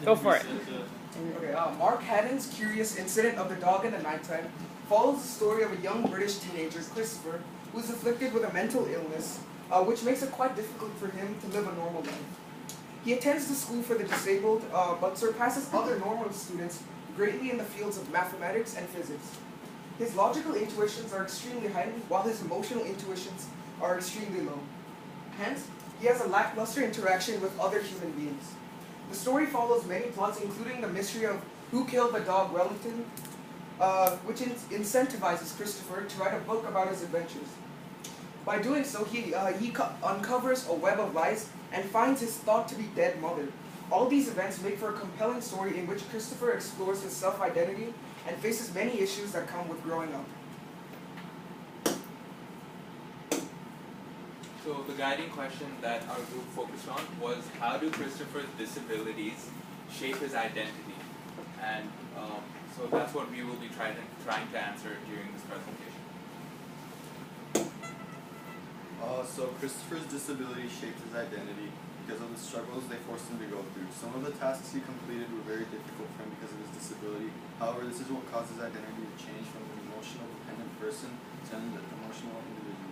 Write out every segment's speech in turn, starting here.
Go for it. Okay, Mark Haddon's Curious Incident of the Dog in the Nighttime follows the story of a young British teenager, Christopher, who is afflicted with a mental illness, which makes it quite difficult for him to live a normal life. He attends the school for the disabled, but surpasses other normal students greatly in the fields of mathematics and physics. His logical intuitions are extremely heightened, while his emotional intuitions are extremely low. Hence, he has a lackluster interaction with other human beings. The story follows many plots, including the mystery of who killed the dog Wellington, which incentivizes Christopher to write a book about his adventures. By doing so, he uncovers a web of lies and finds his thought-to-be dead mother. All these events make for a compelling story in which Christopher explores his self-identity and faces many issues that come with growing up. So the guiding question that our group focused on was, how do Christopher's disabilities shape his identity? And so that's what we will be trying to answer during this presentation. So Christopher's disability shaped his identity because of the struggles they forced him to go through. Some of the tasks he completed were very difficult for him because of his disability. However, this is what caused his identity to change from an emotional dependent person to an emotional individual.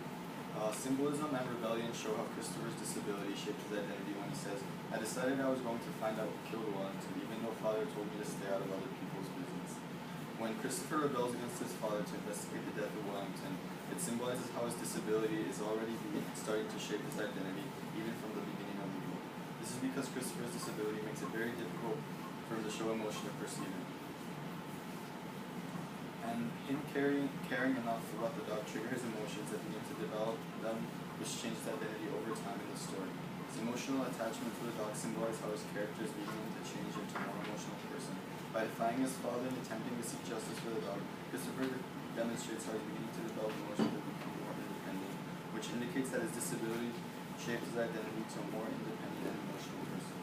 Symbolism and rebellion show how Christopher's disability shaped his identity when he says, "I decided I was going to find out what killed Wellington, even though father told me to stay out of other people's business." When Christopher rebels against his father to investigate the death of Wellington, it symbolizes how his disability is already starting to shape his identity, even from the beginning of the book. This is because Christopher's disability makes it very difficult for him to show emotion or perceive it. And him caring enough about the dog trigger his emotions that begin to develop them, which change his identity over time in the story. His emotional attachment to the dog symbolizes how his character is beginning to change into a more emotional person. By defying his father and attempting to seek justice for the dog, Christopher demonstrates how he's beginning to develop emotions and become more independent, which indicates that his disability shapes his identity to a more independent and emotional person.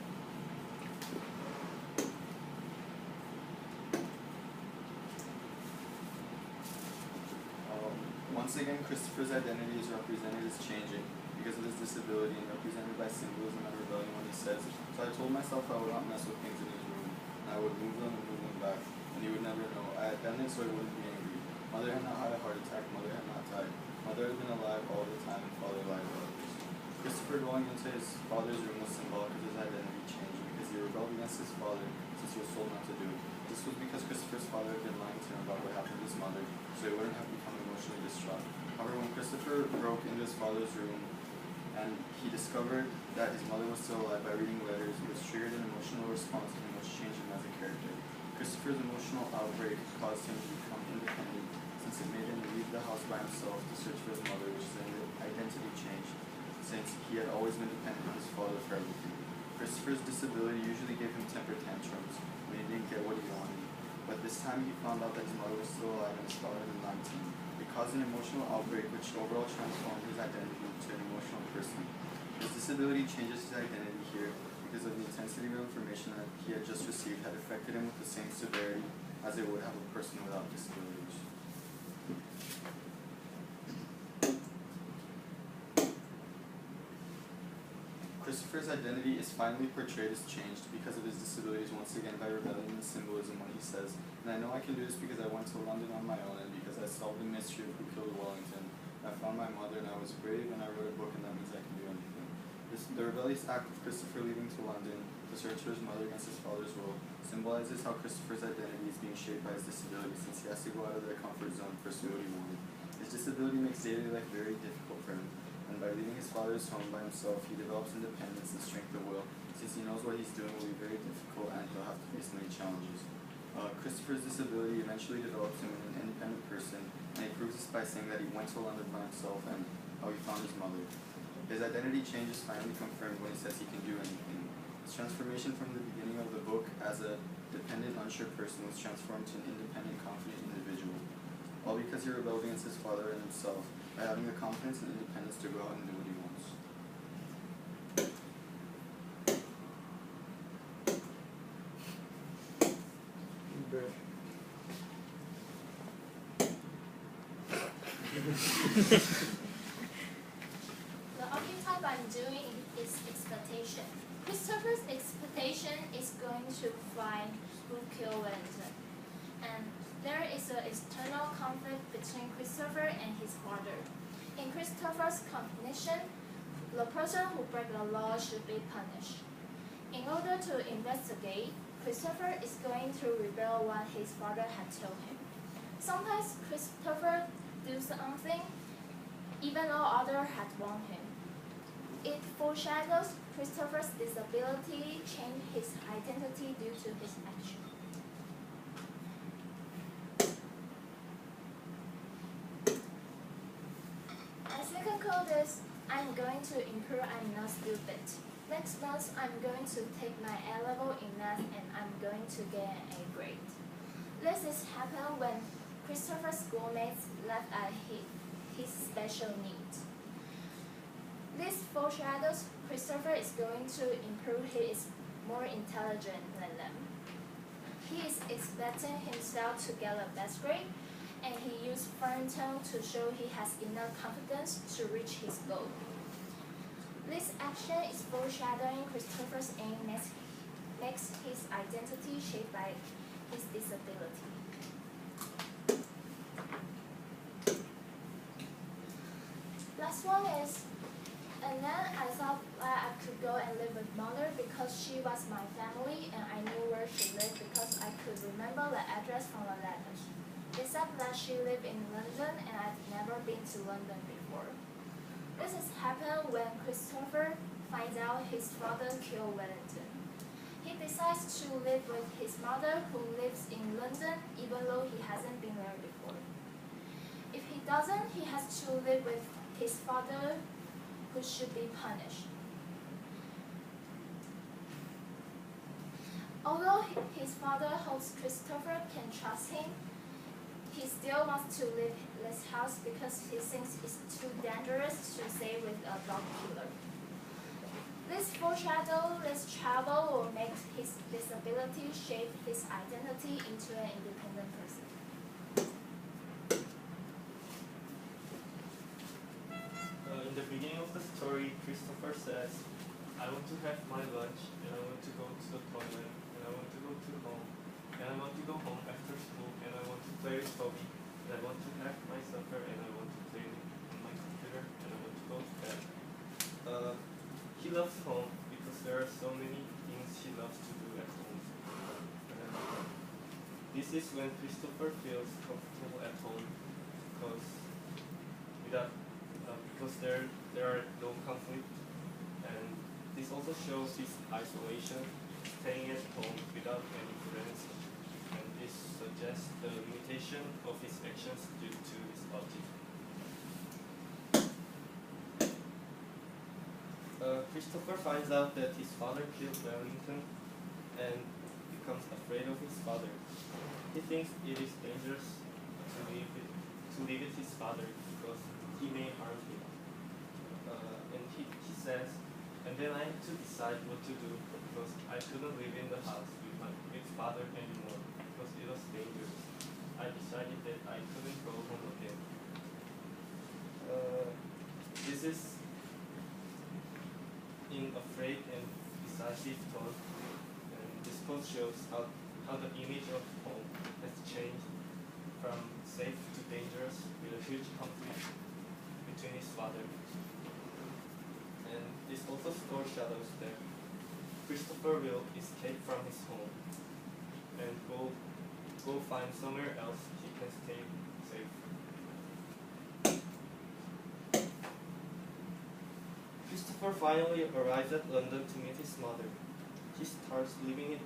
Once again, Christopher's identity is represented as changing because of his disability and represented by symbolism and rebellion when he says, "So I told myself I would not mess with things in his room, and I would move them and move them back, and he would never know. I had done it so he wouldn't be angry. Mother had not had a heart attack, mother had not died. Mother had been alive all the time, and father lied to others." Christopher going into his father's room was symbolic of his identity changing because he rebelled against his father since he was told not to do it. This was because Christopher's father had been lying to him about what happened to his mother, so he wouldn't have become emotionally distraught. However, when Christopher broke into his father's room and he discovered that his mother was still alive by reading letters, it was triggered an emotional response in him which changed him as a character. Christopher's emotional outbreak caused him to become independent since it made him leave the house by himself to search for his mother, which is an identity change since he had always been dependent on his father for everything. Christopher's disability usually gave him temper tantrums when he didn't get what he wanted, but this time he found out that his mother was still alive and his father had been lying to him. It caused an emotional outbreak which overall transformed his identity to an emotional person. His disability changes his identity here because of the intensity of information that he had just received had affected him with the same severity as it would have a person without disabilities. Christopher's identity is finally portrayed as changed because of his disabilities once again by rebelling in symbolism when he says, "And I know I can do this because I went to London on my own and because I solved the mystery of who killed Wellington. I found my mother and I was brave and I wrote a book and that means I can do anything." The rebellious act of Christopher leaving to London to search for his mother against his father's will symbolizes how Christopher's identity is being shaped by his disability since he has to go out of their comfort zone to pursue what he wanted. His disability makes daily life very difficult for him. And by leaving his father's home by himself, he develops independence and strength of will, since he knows what he's doing will be very difficult and he'll have to face many challenges. Christopher's disability eventually develops him into an independent person, and he proves this by saying that he went to London by himself and how he found his mother. His identity change is finally confirmed when he says he can do anything. His transformation from the beginning of the book as a dependent, unsure person was transformed to an independent, confident individual. All because he rebelled against his father and himself by having the confidence and independence to go out and do what he wants. The archetype I'm doing is expectation. Christopher's expectation is going to find who killed Wellington, and there is an external conflict between Christopher and his father. In Christopher's cognition, the person who breaks the law should be punished. In order to investigate, Christopher is going to reveal what his father had told him. Sometimes Christopher does something even though others had warned him. It foreshadows Christopher's disability change his identity due to his action. My second quote is, I'm going to improve, I'm not stupid. Next month, I'm going to take my A-level in math and I'm going to get an A grade. This is happened when Christopher's schoolmates laughed at his special needs. This foreshadows Christopher is going to improve. He is more intelligent than them. He is expecting himself to get a best grade, and he used firm tone to show he has enough confidence to reach his goal. This action is foreshadowing Christopher's aim makes his identity shaped by his disability. Last one is, and then I thought that I could go and live with mother because she was my family and I knew where she lived because I could remember the address from the letters. Except that she lived in London and I'd never been to London before. This has happened when Christopher finds out his father killed Wellington. He decides to live with his mother who lives in London even though he hasn't been there before. If he doesn't, he has to live with his father who should be punished. Although his father hopes Christopher can trust him, he still wants to leave this house because he thinks it's too dangerous to stay with a dog killer. This foreshadow, this travel will make his disability shape his identity into an independent person. In the beginning of the story, Christopher says, I want to have my lunch, and I want to go to the toilet, and I want to go to home, and I want to go home after school, and I want to play with Toby, and I want to have my supper, and I want to play on my computer, and I want to go to bed. He loves home because there are so many things he loves to do at home. This is when Christopher feels comfortable at home because there are no conflict, and this also shows his isolation, staying at home without any friends, and this suggests the limitation of his actions due to his autism. Christopher finds out that his father killed Wellington and becomes afraid of his father. He thinks it is dangerous to live with his father because he may harm him. And he says, and then I had to decide what to do because I couldn't live in the house with father anymore because it was dangerous. I decided that I couldn't go home again. This is in afraid and decisive tone, and this quote shows how the image of home has changed from safe to dangerous with a huge conflict between his father. And this also foreshadows that Christopher will escape from his home and go find somewhere else he can stay safe. Christopher finally arrives at London to meet his mother. He starts living with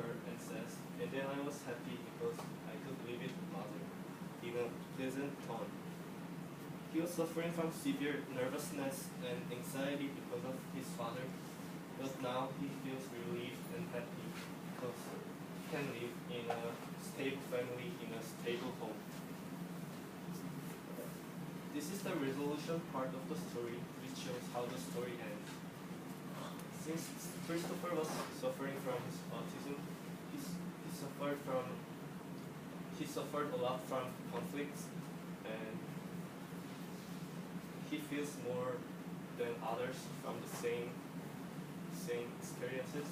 her and says, and then I was happy because I could live with mother, in a pleasant tone. He was suffering from severe nervousness and anxiety because of his father, but now he feels relieved and happy because he can live in a stable family, in a stable home. This is the resolution part of the story, which shows how the story ends. Since Christopher was suffering from his autism, he suffered a lot from conflicts, and he feels more than others from the same experiences.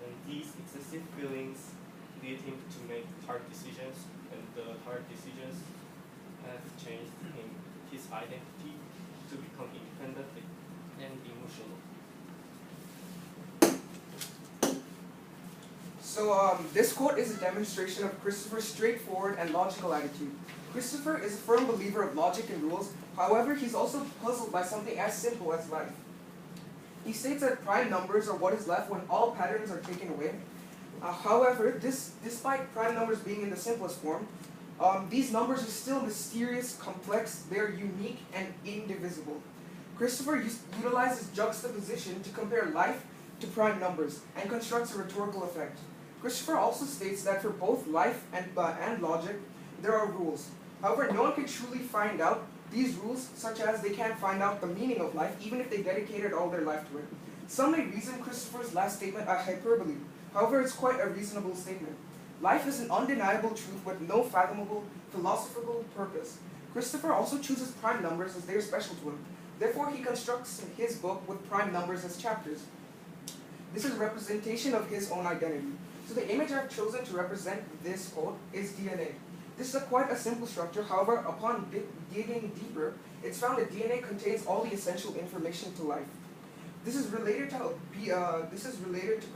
And these excessive feelings lead him to make hard decisions, and the hard decisions have changed his identity to become independent and emotional. So this quote is a demonstration of Christopher's straightforward and logical attitude. Christopher is a firm believer of logic and rules, however he's also puzzled by something as simple as life. He states that prime numbers are what is left when all patterns are taken away. However, despite prime numbers being in the simplest form, these numbers are still mysterious, complex, they're unique and indivisible. Christopher utilizes juxtaposition to compare life to prime numbers and constructs a rhetorical effect. Christopher also states that for both life and logic, there are rules. However, no one can truly find out these rules, such as they can't find out the meaning of life, even if they dedicated all their life to it. Some may reason Christopher's last statement a hyperbole. However, it's quite a reasonable statement. Life is an undeniable truth with no fathomable philosophical purpose. Christopher also chooses prime numbers as they are special to him. Therefore, he constructs his book with prime numbers as chapters. This is a representation of his own identity. So the image I've chosen to represent this quote is DNA. This is quite a simple structure, however, upon digging deeper, it's found that DNA contains all the essential information to life. This is related to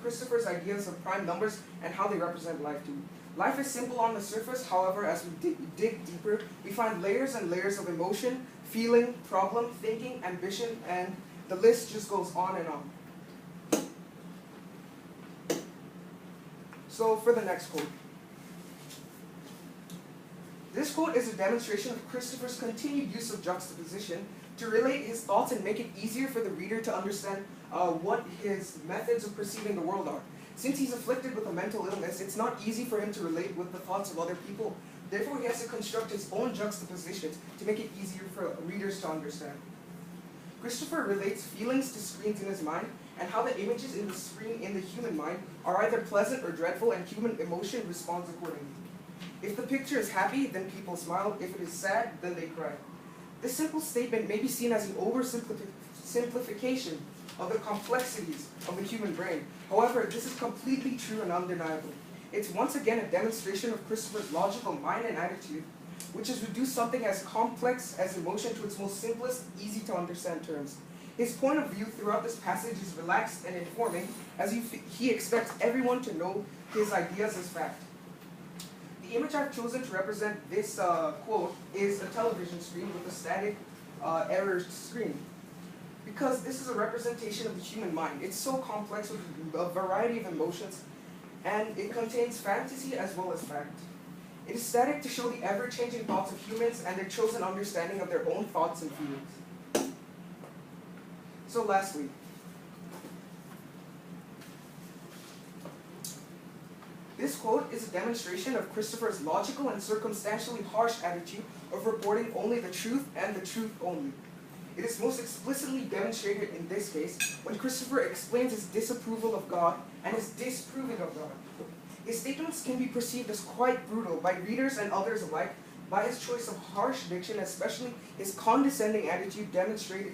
Christopher's ideas of prime numbers and how they represent life too. Life is simple on the surface, however, as we dig deeper, we find layers and layers of emotion, feeling, problem, thinking, ambition, and the list just goes on and on. So for the next quote. This quote is a demonstration of Christopher's continued use of juxtaposition to relate his thoughts and make it easier for the reader to understand what his methods of perceiving the world are. Since he's afflicted with a mental illness, it's not easy for him to relate with the thoughts of other people. Therefore, he has to construct his own juxtapositions to make it easier for readers to understand. Christopher relates feelings to screens in his mind and how the images in the screen in the human mind are either pleasant or dreadful, and human emotion responds accordingly. If the picture is happy, then people smile. If it is sad, then they cry. This simple statement may be seen as an oversimplification of the complexities of the human brain. However, this is completely true and undeniable. It's once again a demonstration of Christopher's logical mind and attitude, which has reduced something as complex as emotion to its most simplest, easy to understand terms. His point of view throughout this passage is relaxed and informing, as he expects everyone to know his ideas as fact. The image I've chosen to represent this quote is a television screen with a static error screen. Because this is a representation of the human mind. It's so complex with a variety of emotions, and it contains fantasy as well as fact. It is static to show the ever-changing thoughts of humans and their chosen understanding of their own thoughts and feelings. So lastly, this quote is a demonstration of Christopher's logical and circumstantially harsh attitude of reporting only the truth and the truth only. It is most explicitly demonstrated in this case when Christopher explains his disapproval of God and his disproving of God. His statements can be perceived as quite brutal by readers and others alike by his choice of harsh diction, especially his condescending attitude demonstrates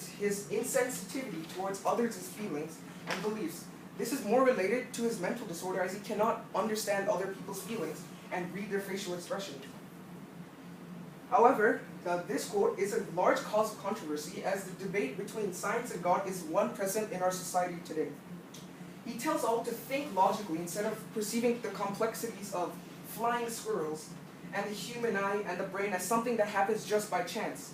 his insensitivity towards others' feelings and beliefs. This is more related to his mental disorder, as he cannot understand other people's feelings and read their facial expression. However, this quote is a large cause of controversy, as the debate between science and God is one present in our society today. He tells all to think logically instead of perceiving the complexities of flying squirrels and the human eye and the brain as something that happens just by chance.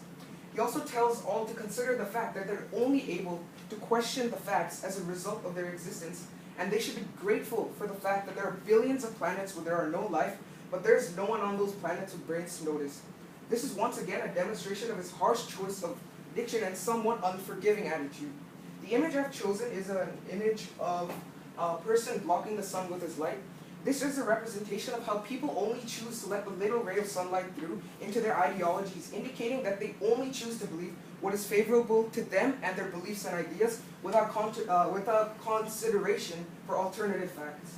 He also tells all to consider the fact that they're only able to question the facts as a result of their existence, and they should be grateful for the fact that there are billions of planets where there are no life, but there's no one on those planets with brains to notice. This is once again a demonstration of his harsh choice of diction and somewhat unforgiving attitude. The image I've chosen is an image of a person blocking the sun with his light. This is a representation of how people only choose to let the little ray of sunlight through into their ideologies, indicating that they only choose to believe what is favorable to them and their beliefs and ideas without consideration for alternative facts.